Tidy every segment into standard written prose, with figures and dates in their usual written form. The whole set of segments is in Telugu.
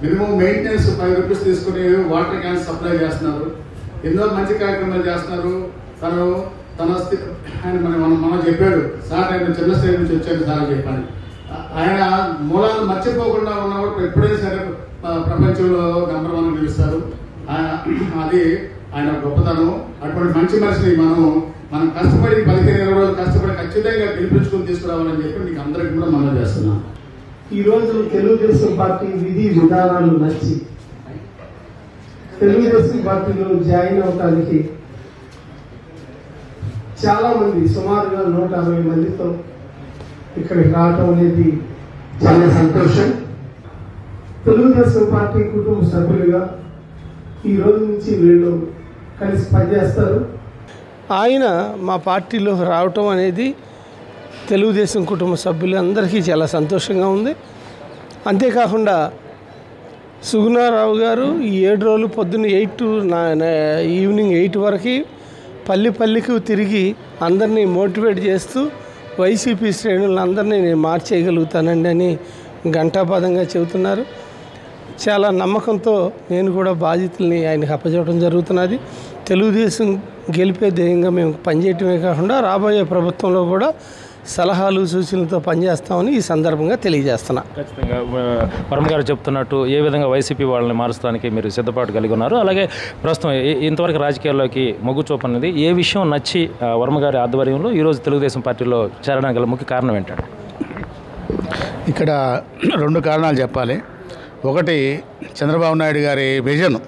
మినిమం మెయింటెనెన్స్ 5 రూపీస్ తీసుకుని వాటర్ క్యాన్స్ సప్లై చేస్తున్నారు. ఎన్నో మంచి కార్యక్రమాలు చేస్తున్నారు. ఆయన మనం చెప్పాడు సార్, ఆయన చిన్న స్థాయి నుంచి వచ్చాను సార్ అని చెప్పాను. ఆయన మూలాలను మర్చిపోకుండా ఉన్నప్పుడు ఎప్పుడైనా సరే ప్రపంచంలో నెంబర్ 1 నిలుస్తారు. అది ఆయన గొప్పతనం. అటువంటి మంచి మనిషిని మనం కష్టపడి 15-20 రోజులు కష్టపడి ఖచ్చితంగా గెలిపించుకుని తీసుకురావాలని చెప్పి మీకు అందరికీ కూడా మనం చేస్తున్నాం. ఈ రోజు తెలుగుదేశం పార్టీ విధి విధానాలు నచ్చి తెలుగుదేశం పార్టీలో జాయిన్ అవడానికి చాలా మంది, సుమారుగా 160 మందితో ఇక్కడికి రావటం అనేది చాలా సంతోషం. తెలుగుదేశం పార్టీ కుటుంబ సభ్యులుగా ఈ రోజు నుంచి వీళ్ళు కలిసి పనిచేస్తారు. ఆయన మా పార్టీలో రావటం అనేది తెలుగుదేశం కుటుంబ సభ్యులందరికీ చాలా సంతోషంగా ఉంది. అంతేకాకుండా సుగుణారావు గారు ఈ 7 రోజులు పొద్దున్న 8 to ఈవినింగ్ 8 వరకు పల్లికి తిరిగి అందరినీ మోటివేట్ చేస్తూ వైసీపీ శ్రేణులందరినీ నేను మార్చేయగలుగుతానండి అని ఘంటాపదంగా చెబుతున్నారు. చాలా నమ్మకంతో నేను కూడా బాధ్యతల్ని ఆయనకు అప్పచెప్పడం జరుగుతున్నది. తెలుగుదేశం గెలిపే ధ్యేయంగా మేము పనిచేయటమే కాకుండా రాబోయే ప్రభుత్వంలో కూడా సలహాలు సూచనలతో పనిచేస్తామని ఈ సందర్భంగా తెలియజేస్తున్నా. ఖచ్చితంగా వర్మ గారు చెప్తున్నట్టు ఏ విధంగా వైసీపీ వాళ్ళని మారుస్తానికి మీరు సిద్ధపాటు కలిగి ఉన్నారు. అలాగే ప్రస్తుతం ఇంతవరకు రాజకీయాల్లోకి మొగ్గు చూపన్నది ఏ విషయం నచ్చి వర్మ గారి ఆధ్వర్యంలో ఈరోజు తెలుగుదేశం పార్టీలో చేరడానికి గల ముఖ్య కారణం ఏంటంటే? ఇక్కడ 2 కారణాలు చెప్పాలి. ఒకటి, చంద్రబాబు నాయుడు గారి విజన్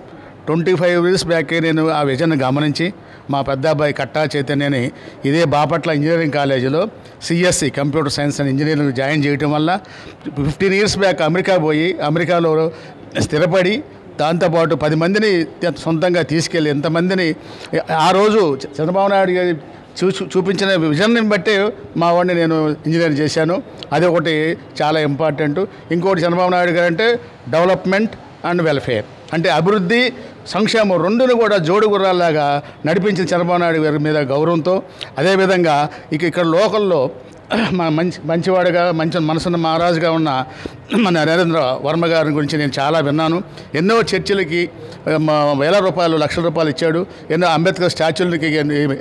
25 years బ్యాకే నేను ఆ విజన్ గమనించి మా పెద్ద అబ్బాయి కట్టా చైతన్యని ఇదే బాపట్ల ఇంజనీరింగ్ కాలేజీలో CSC computer science and engineering join చేయటం వల్ల 15 years బ్యాక్ అమెరికా పోయి అమెరికాలో స్థిరపడి దాంతోపాటు 10 మందిని సొంతంగా తీసుకెళ్ళి ఎంతమందిని ఆ రోజు చంద్రబాబు నాయుడు గారి చూపించిన విజన్ని బట్టే మా వాడిని నేను ఇంజనీర్ చేశాను. అది ఒకటి చాలా ఇంపార్టెంట్. ఇంకోటి, చంద్రబాబు నాయుడు గారు అంటే డెవలప్మెంట్ అండ్ వెల్ఫేర్, అంటే అభివృద్ధి సంక్షేమం 2ను కూడా జోడు గుర్రాల్లాగా నడిపించిన చంద్రబాబు నాయుడు గారి మీద గౌరవంతో, అదేవిధంగా ఇక్కడ లోకల్లో మంచివాడుగా మంచి మనసున్న మహారాజుగా ఉన్న మన నరేంద్ర వర్మ గారి గురించి నేను చాలా విన్నాను. ఎన్నో చర్చిలకి వేల రూపాయలు, లక్షల రూపాయలు ఇచ్చాడు. ఎన్నో అంబేద్కర్ స్టాచ్యూలకి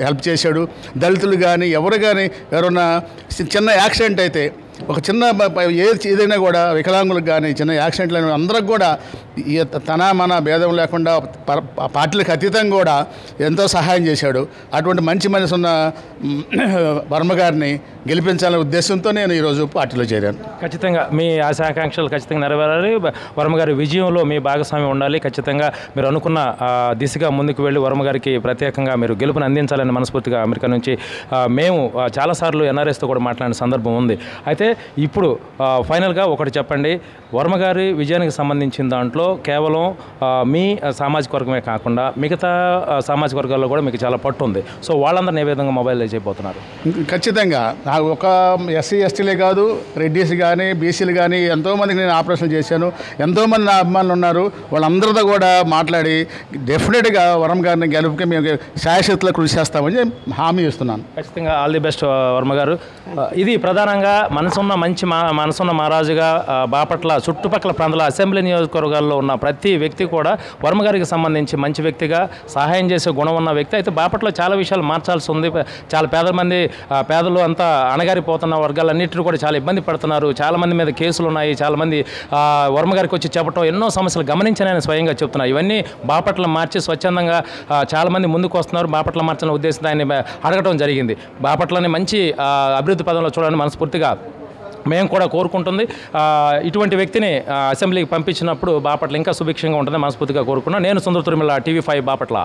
హెల్ప్ చేశాడు. దళితులు కానీ ఎవరు కానీ ఎవరన్నా చిన్న యాక్సిడెంట్ అయితే, ఒక చిన్న ఏదైనా కూడా వికలాంగులకు కానీ చిన్న యాక్సిడెంట్లు అయిన అందరికి కూడా మన భేదం లేకుండా పార్టీలకు అతీతంగా కూడా ఎంతో సహాయం చేశాడు. అటువంటి మంచి మనసు ఉన్న వర్మ గారిని గెలిపించాలనే ఉద్దేశంతో నేను ఈరోజు పార్టీలో చేరాను. ఖచ్చితంగా మీ ఆశాకాంక్షలు ఖచ్చితంగా నెరవేరాలి. వర్మ గారి విజయంలో మీ భాగస్వామ్యం ఉండాలి. ఖచ్చితంగా మీరు అనుకున్న దిశగా ముందుకు వెళ్ళి వర్మ గారికి ప్రత్యేకంగా మీరు గెలుపుని అందించాలని మనస్ఫూర్తిగా అమెరికా నుంచి మేము చాలాసార్లు ఎన్ఆర్ఎస్తో కూడా మాట్లాడిన సందర్భం ఉంది. అయితే ఇప్పుడు ఫైనల్గా ఒకటి చెప్పండి, వర్మ గారి విజయానికి సంబంధించిన దాంట్లో కేవలం మీ సామాజిక వర్గమే కాకుండా మిగతా సామాజిక వర్గాల్లో కూడా మీకు చాలా పట్టు ఉంది. సో వాళ్ళందరినీ ఏ విధంగా మొబైల్ చేయబోతున్నారు? ఖచ్చితంగా నాకు ఒక ఎస్సీ ఎస్టీలే కాదు, రెడ్డిస్ కానీ బీసీలు కానీ ఎంతోమందికి నేను ఆపరేషన్ చేశాను. ఎంతోమంది నా అభిమానులు ఉన్నారు. వాళ్ళందరితో కూడా మాట్లాడి డెఫినెట్గా వర్మ గారిని గెలుపుకి మేము శాయశక్తిలో కృషి చేస్తామని హామీ ఇస్తున్నాను. ఖచ్చితంగా ఆల్ ది బెస్ట్ వర్మ గారు. ఇది ప్రధానంగా మనసున్న మహారాజుగా బాపట్ల చుట్టుపక్కల ప్రాంతాల అసెంబ్లీ నియోజకవర్గాల్లో ఉన్న ప్రతి వ్యక్తి కూడా వర్మ గారికి సంబంధించి మంచి వ్యక్తిగా, సహాయం చేసే గుణం ఉన్న వ్యక్తి. అయితే బాపట్ల చాలా విషయాలు మార్చాల్సి ఉంది. చాలా పేదలు అంతా అణగారిపోతున్న వర్గాలన్నింటినీ కూడా చాలా ఇబ్బంది పడుతున్నారు. చాలామంది మీద కేసులు ఉన్నాయి. చాలామంది వర్మ గారికి వచ్చి చెప్పడం ఎన్నో సమస్యలు గమనించిన ఆయన స్వయంగా చెప్తున్నారు. ఇవన్నీ బాపట్ల మార్చి స్వచ్ఛందంగా చాలామంది ముందుకు వస్తున్నారు. బాపట్ల మార్చాలని ఉద్దేశంతో ఆయన అడగడం జరిగింది. బాపట్లని మంచి అభివృద్ధి పదంలో చూడాలని మనస్ఫూర్తిగా మేము కూడా కోరుకుంటుంది. ఇటువంటి వ్యక్తిని అసెంబ్లీకి పంపించినప్పుడు బాపట్ల ఇంకా సుభిక్షంగా ఉంటుందని మనస్ఫూర్తిగా కోరుకున్నాను. నేను సుందర తురిమిల TV5 బాపట్ల.